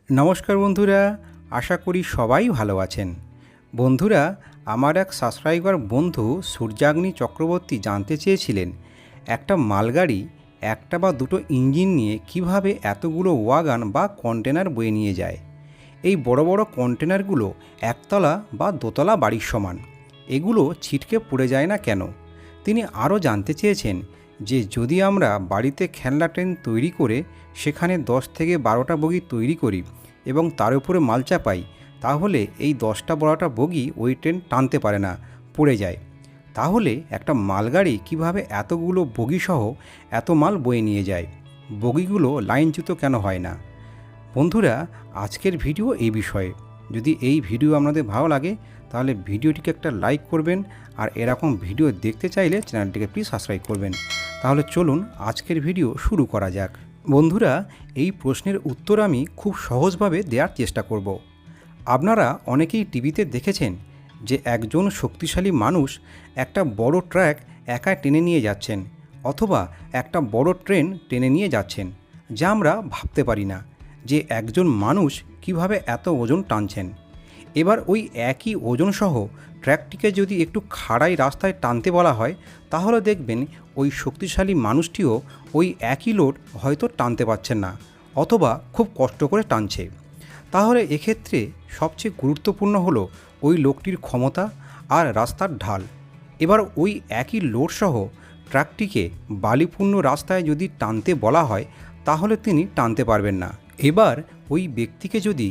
নমস্কার বন্ধুরা, আশা করি সবাই ভালো আছেন। বন্ধুরা, আমার এক সাবস্ক্রাইবার বন্ধু সূর্যাগ্নি চক্রবর্তী জানতে চেয়েছিলেন একটা মালগাড়ি একটা বা দুটো ইঞ্জিন নিয়ে কিভাবে এতগুলো ওয়াগান বা কন্টেনার বয়ে নিয়ে যায়। এই বড় বড় কন্টেনারগুলো একতলা বা দোতলা বাড়ির সমান, এগুলো ছিটকে পড়ে যায় না কেন? তিনি আরও জানতে চেয়েছেন যে যদি আমরা বাড়িতে খেলনা ট্রেন তৈরি করে সেখানে 10 থেকে 12টা বগি তৈরি করি এবং তার উপরে মাল চাপাই, তাহলে এই 10টা 12টা বগি ওই ট্রেন টানতে পারে না, পড়ে যায়। তাহলে একটা মালগাড়ি কিভাবে এতগুলো বগিসহ এত মাল বয়ে নিয়ে যায়? বগিগুলো লাইনচ্যুত কেন হয় না? বন্ধুরা, আজকের ভিডিও এই বিষয়ে। যদি এই ভিডিও আপনাদের ভালো লাগে তাহলে ভিডিওটিকে একটা লাইক করবেন, আর এরকম ভিডিও দেখতে চাইলে চ্যানেলটিকে প্লিজ সাবস্ক্রাইব করবেন। তাহলে চলুন আজকের ভিডিও শুরু করা যাক। বন্ধুরা, এই প্রশ্নের উত্তর আমি খুব সহজভাবে দেওয়ার চেষ্টা করব। আপনারা অনেকেই টিভিতে দেখেছেন যে একজন শক্তিশালী মানুষ একটা বড় ট্রাক একা টেনে নিয়ে যাচ্ছেন, অথবা একটা বড় ট্রেন টেনে নিয়ে যাচ্ছেন, যা আমরা ভাবতে পারি না যে একজন মানুষ কিভাবে এত ওজন টানছেন। এবার ওই একই ওজনসহ ট্র্যাকটিকে যদি একটু খাড়াই রাস্তায় টানতে বলা হয়, তাহলে দেখবেন ওই শক্তিশালী মানুষটিও ওই একই লোড হয়তো টানতে পারছেন না, অথবা খুব কষ্ট করে টানছে। তাহলে এক্ষেত্রে সবচেয়ে গুরুত্বপূর্ণ হলো ওই লোকটির ক্ষমতা আর রাস্তার ঢাল। এবার ওই একই লোডসহ ট্রাকটিকে বালিপূর্ণ রাস্তায় যদি টানতে বলা হয়, তাহলে তিনি টানতে পারবেন না। এবার ওই ব্যক্তিকে যদি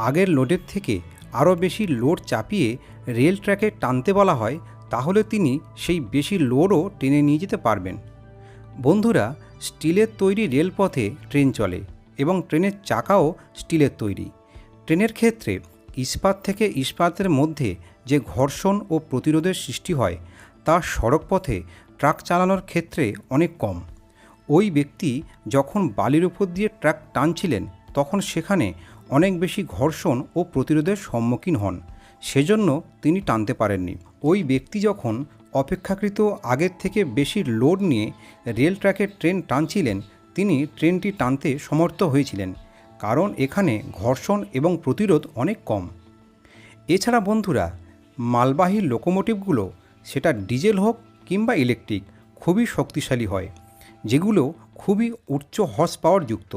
আগের লোডের থেকে আরও বেশি লোড চাপিয়ে রেল ট্র্যাকে টানতে বলা হয়, তাহলে তিনি সেই বেশি লোডও টেনে নিয়ে যেতে পারবেন। বন্ধুরা, স্টিলের তৈরি রেলপথে ট্রেন চলে এবং ট্রেনের চাকাও স্টিলের তৈরি। ট্রেনের ক্ষেত্রে ইস্পাত থেকে ইস্পাতের মধ্যে যে ঘর্ষণ ও প্রতিরোধের সৃষ্টি হয়, তা সড়কপথে ট্রাক চালানোর ক্ষেত্রে অনেক কম। ওই ব্যক্তি যখন বালির উপর দিয়ে ট্রাক টানছিলেন, তখন সেখানে অনেক বেশি ঘর্ষণ ও প্রতিরোধের সম্মুখীন হন, সেজন্য তিনি টানতে পারেননি। ওই ব্যক্তি যখন অপেক্ষাকৃত আগের থেকে বেশি লোড নিয়ে রেল ট্র্যাকের ট্রেন টানছিলেন, তিনি ট্রেনটি টানতে সমর্থ হয়েছিলেন, কারণ এখানে ঘর্ষণ এবং প্রতিরোধ অনেক কম। এছাড়া বন্ধুরা, মালবাহী লোকোমোটিভগুলো, সেটা ডিজেল হোক কিংবা ইলেকট্রিক, খুবই শক্তিশালী হয়, যেগুলো খুবই উচ্চ হর্স পাওয়ার যুক্ত,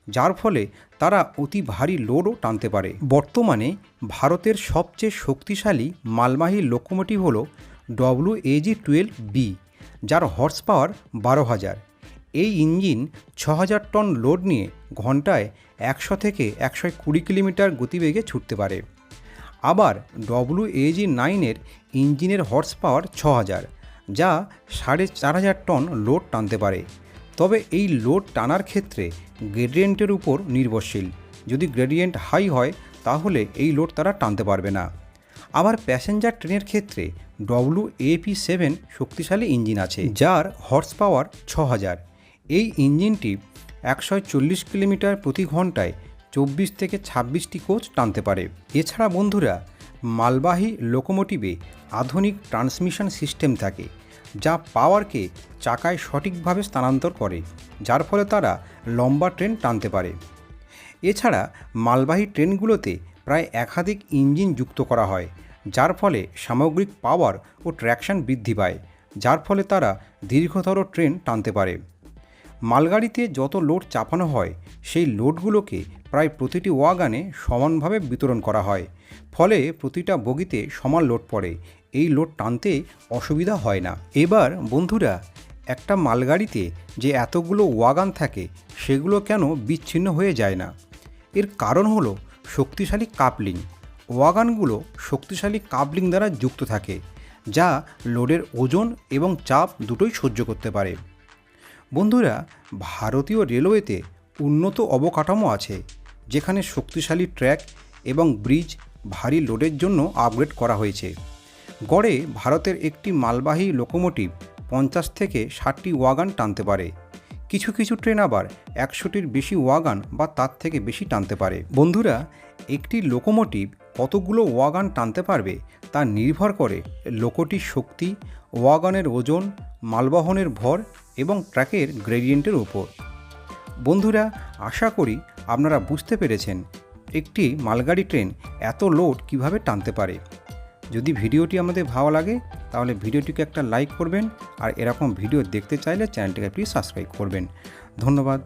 যার ফলে তারা অতি ভারী লোডও টানতে পারে। বর্তমানে ভারতের সবচেয়ে শক্তিশালী মালবাহী লোকোমোটিভ হল WAG-12B, যার হর্স পাওয়ার 12,000। এই ইঞ্জিন 6,000 টন লোড নিয়ে ঘন্টায় 100 থেকে 120 কিলোমিটার গতিবেগে ছুটতে পারে। আবার WAG-9-এর ইঞ্জিনের হর্স পাওয়ার 6,000, যা 4,500 টন লোড টানতে পারে। তবে এই লোড টানার ক্ষেত্রে গ্রেডিয়েন্টের উপর নির্ভরশীল। যদি গ্রেডিয়েন্ট হাই হয়, তাহলে এই লোড তারা টানতে পারবে না। আবার প্যাসেঞ্জার ট্রেনের ক্ষেত্রে WAP-7 শক্তিশালী ইঞ্জিন আছে, যার হর্স পাওয়ার 6,000। এই ইঞ্জিনটি 140 কিলোমিটার প্রতি ঘন্টায় 24 থেকে 26টি কোচ টানতে পারে। এছাড়া বন্ধুরা, মালবাহী লোকোমোটিভে আধুনিক ট্রান্সমিশন সিস্টেম থাকে, যা পাওয়ারকে চাকায় সঠিকভাবে স্থানান্তর করে, যার ফলে তারা লম্বা ট্রেন টানতে পারে। এছাড়া মালবাহী ট্রেনগুলোতে প্রায় একাধিক ইঞ্জিন যুক্ত করা হয়, যার ফলে সামগ্রিক পাওয়ার ও ট্র্যাকশন বৃদ্ধি পায়, যার ফলে তারা দীর্ঘতর ট্রেন টানতে পারে। মালগাড়িতে যত লোড চাপানো হয়, সেই লোডগুলোকে প্রায় প্রতিটি ওয়াগানে সমানভাবে বিতরণ করা হয়, ফলে প্রতিটা বগিতে সমান লোড পড়ে। এই লোড টানতে অসুবিধা হয় না। এবার বন্ধুরা, একটা মালগাড়িতে যে এতগুলো ওয়াগান থাকে, সেগুলো কেন বিচ্ছিন্ন হয়ে যায় না? এর কারণ হলো শক্তিশালী কাপলিং। ওয়াগানগুলো শক্তিশালী কাপলিং দ্বারা যুক্ত থাকে, যা লোডের ওজন এবং চাপ দুটোই সহ্য করতে পারে। বন্ধুরা, ভারতীয় রেলওয়েতে উন্নত অবকাঠামো আছে, যেখানে শক্তিশালী ট্র্যাক এবং ব্রিজ ভারী লোডের জন্য আপগ্রেড করা হয়েছে। গড়ে ভারতের একটি মালবাহী লোকোমোটিভ 50 থেকে 60টি ওয়াগান টানতে পারে। কিছু কিছু ট্রেন আবার 100টির বেশি ওয়াগান বা তার থেকে বেশি টানতে পারে। বন্ধুরা, একটি লোকোমোটিভ কতগুলো ওয়াগান টানতে পারবে তা নির্ভর করে লোকোটির শক্তি, ওয়াগানের ওজন, মালবহনের ভর এবং ট্র্যাকের গ্রেডিয়েন্টের উপর। বন্ধুরা, আশা করি আপনারা বুঝতে পেরেছেন একটি মালগাড়ি ট্রেন এত লোড কিভাবে টানতে পারে। যদি ভিডিওটি আমাদের ভালো লাগে তাহলে ভিডিওটিকে একটা লাইক করবেন, আর এরকম ভিডিও দেখতে চাইলে চ্যানেলটিকে প্লিজ সাবস্ক্রাইব করবেন। ধন্যবাদ।